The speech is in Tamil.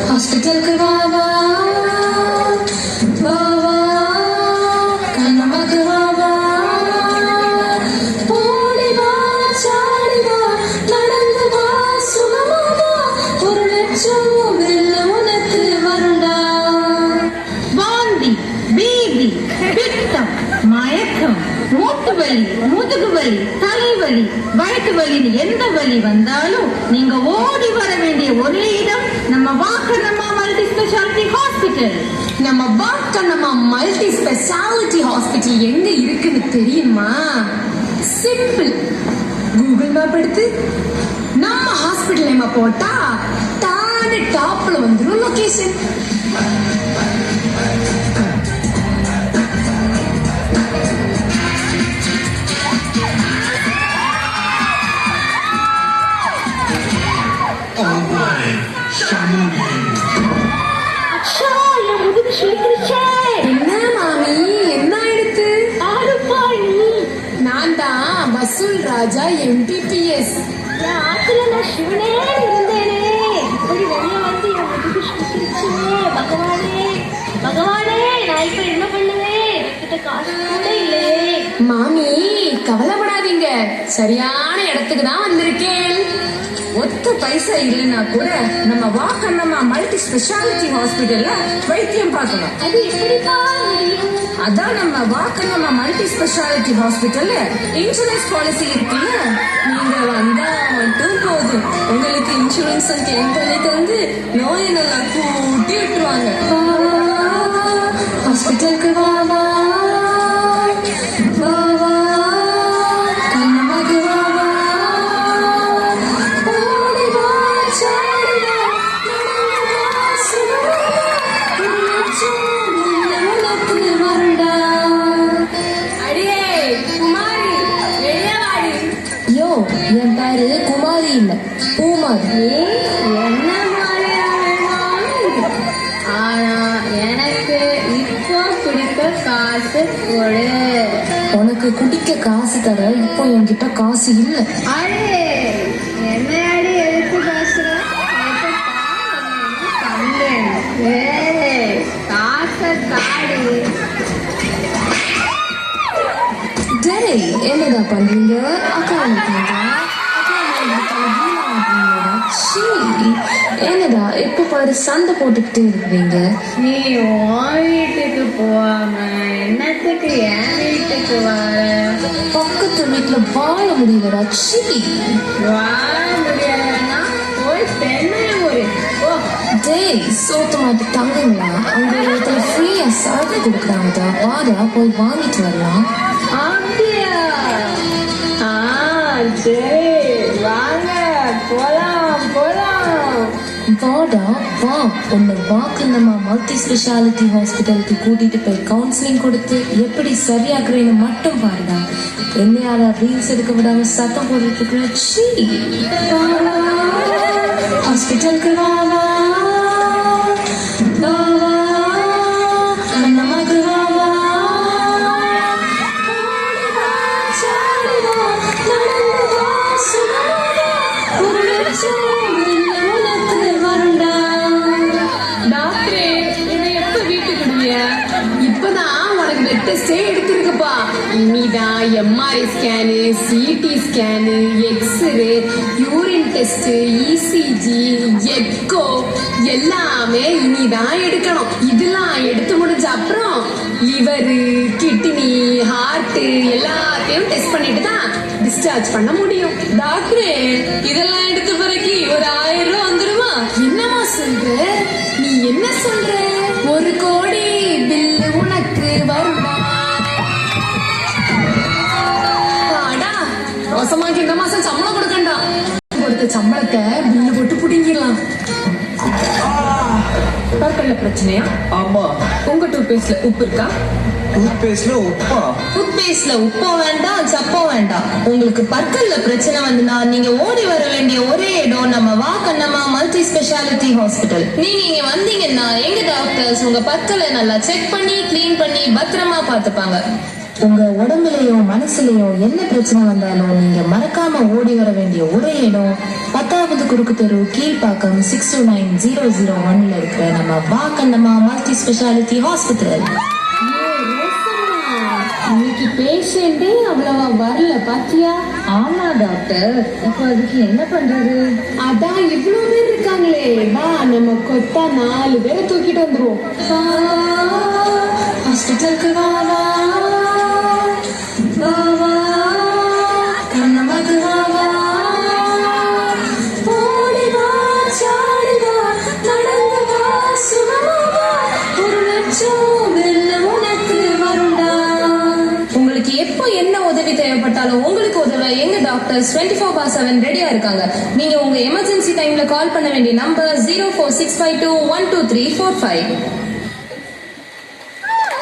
ஹாஸ்பிட்டலுக்கு வா வா வா வா கண்ணம்மாக்கு வா வா ஓடி வா சாடி வா நடந்து வா சுகமா வா 1 லட்சம் வெல்ல உனக்கு வருண்டா. வாந்தி, பீதி, பித்தம், மயக்கம், மூட்டு வலி, முதுகு வலி, தலைவலி, வயிற்று வலின்னு எந்த வலி வந்தாலும் நீங்க ஓடி வர வேண்டிய ஒரே இடம் நம்ம வாக்கண்ணம்மா மல்டி ஸ்பெஷாலிட்டி ஹாஸ்பிட்டல். நம்ம வாக்கண்ணம்மா மல்டி ஸ்பெஷாலிட்டி ஹாஸ்பிட்டல் எங்க இருக்குன்னு தெரியுமா? சிம்பிள். கூகுள் மேப் எடுத்து நம்ம ஹாஸ்பிட்டல் நேம் போட்டா தானே டாப்ல வந்துரும் லொகேஷன். என்ன மாமி, என்ன ஆயிடுத்து? நான் தான் வசூல் ராஜா MPPS. ஆத்துல நான் சிவனே இருந்தேனே, இப்படி வெளியே வந்து என் முதுகு சுத்திருச்சே. பகவானே பகவானே, நான் இப்ப என்ன பண்ணுவேன்? என்கிட்ட காசு கூட இல்லையே. மாமி கவலைப்படாதீங்க, சரியான இடத்துக்கு தான் வந்திருக்கேன். ஒத்த பைசா இல்லைன்னா கூட நம்ம வாக்கண்ணம்மா மல்டி ஸ்பெஷாலிட்டி ஹாஸ்பிட்டல்ல வைத்தியம் பார்க்கலாம். அது எப்படிப்பா முடியும்? அதான் நம்ம வாக்கண்ணம்மா மல்டி ஸ்பெஷாலிட்டி ஹாஸ்பிட்டல்ல இன்சூரன்ஸ் பாலிசி இருக்குல்ல, நீங்க வந்தா மட்டும் போதும், உங்களுக்கு இன்சூரன்ஸ் கிளைம் பண்ணிட்டு வந்து நோயை நல்லா கூட்டி விட்டுருவாங்க. ஹாஸ்பிட்டலுக்கு வா வா வா வா கண்ணம்மாக்கு வா வா ஓடி வா சாடி வா நடந்து வா சுகமா வா 1 லட்சம் வெல்ல உனக்கு வருண்டா. அடியே குமாரி, வெளியே வாடி. யோ, என் பேரு குமாரி இல்ல பூமாரி. என்ன மாதிரியா வேணும்? ஆனா எனக்கு இப்போ குடிக்க காசு கொடு. உனக்கு குடிக்க காசு தர இப்போ என்கிட்ட காசு இல்ல. அடே, என்ன அடி எதுக்கு பேசுற? காசை தாடி. டேய், என்னடா பண்றீங்க? என்னடா இப்ப பாரு சண்டை போட்டுக்கிட்டே இருக்கிறீங்க. நீ உன் வீட்டுக்கு போவாம என்னத்துக்கு என் வீட்டுக்கு வர? பக்கத்து வீட்டுல வாழ முடியலடா. சீ, வாழ முடியாதுன்னா போய் தென்னைய முறை. ஓ, டேய் சோத்து மாட்டு தங்குங்களா, அங்க இடத்துல ஃப்ரீயா சரக்கு கொடுக்குறாங்கடா, வாடா போய் வாங்கிட்டு வரலாம். அப்படியா? சரி வாங்க போலாம் போலாம். வாடா வா, உன்னை வாக்கண்ணம்மா மல்டி ஸ்பெஷாலிட்டி ஹாஸ்பிட்டலுக்கு கூட்டிட்டு போய் கவுன்சிலிங் கொடுத்து எப்படி சரியாக்குறேன்னு மட்டும் பாருடா. என்னையால ரீல்ஸ் எடுக்க விடாம சத்தம் போட்டுட்டு இருக்கிற. ஹாஸ்பிட்டலுக்கு வா வா வா வா கண்ணம்மாக்கு வா வா ஓடி வா சாடி வா நடந்து வா சுகமா வா 1 லட்சம் வெல்ல உனக்கு வருண்டா. டாக்டரே, இதை எப்ப வீட்டுக்கு விடுவியா? இப்பதான் உனக்கு பிளட் டெஸ்டே எடுத்திருக்குப்பா. இனிதான் MRI scan, CT scan, x-ray, urine test, ECG, echo எல்லாமே இனிதான் எடுக்கணும். இதெல்லாம் எடுத்து முடிஞ்ச அப்புறம் லிவரு, கிட்னி, ஹார்ட் எல்லாத்தையும் டெஸ்ட் பண்ணிட்டு தான் டிஸ்சார்ஜ் பண்ண முடியும். டாக்டரே, இதெல்லாம் எடுத்த பிறகு ஒரு 1000 ரூபாய் வந்துருமா? என்னமா சொல்ற நீ? என்ன சொல்ற? 1 கோடி பில்லு உனக்கு வருமா? மோசமாக்கி இந்த மாசம் சம்பளம் கொடுக்கண்டா. கொடுத்த சம்பளத்தை பில்லு போட்டு புடிங்கிடலாம். பற்கல்ல பிரச்சனையா? ஆமா. உங்க டூத்பேஸ்ட்ல உப்பு இருக்கா? டூத்பேஸ்ட்ல உப்பா? டூத்பேஸ்ட்ல உப்போ வேண்டாம் சப்போ வேண்டாம். உங்களுக்கு பற்கல்ல பிரச்சனை வந்துனா நீங்க ஓடி வர வேண்டிய ஒரே இடம் நம்ம வாக்கண்ணம்மா மல்டி ஸ்பெஷாலிட்டி ஹாஸ்பிட்டல். நீங்க இங்க வந்தீங்கன்னா எங்க டாக்டர்ஸ் உங்க பற்களை நல்லா செக் பண்ணி கிளீன் பண்ணி பத்திரமா பாத்துப்பாங்க. உங்க உடம்புலயோ மனசுலயோ என்ன பிரச்சனை வந்தாலும் நீங்க மறக்காம ஓடி வர வேண்டிய ஒரே இடம் 10வது குறுக்கு தெரு கீழ்ப்பாக்கம் 629001 இருக்கிற நம்ம வாக்கண்ணம்மா மல்டி ஸ்பெஷாலிட்டி ஹாஸ்பிட்டல். இன்னைக்கு பேஷண்டே அவ்வளவா வரல பாத்தியா? ஆமா டாக்டர், இப்போ அதுக்கு என்ன பண்றது? அதான் இவ்வளவு பேர் இருக்காங்களே, வா நம்ம கொத்தா 4 பேரை தூக்கிட்டு வந்துருவோம். ஹாஸ்பிட்டலுக்கு வா வா வா வா கண்ணம்மாக்கு வா வா ஓடி வா சாடி வா நடந்து வா சுகமா வா 1 லட்சம் வெல்லம் உனக்கு வருண்டா. உங்களுக்கு எப்போ என்ன உதவி தேவைப்பட்டாலும் உங்களுக்கு உதவ எங்க டாக்டர்ஸ் 24/7 ரெடியா இருக்காங்க. நீங்க உங்க எமர்ஜென்சி டைம்ல கால் பண்ண வேண்டிய நம்பர் 04652 12345.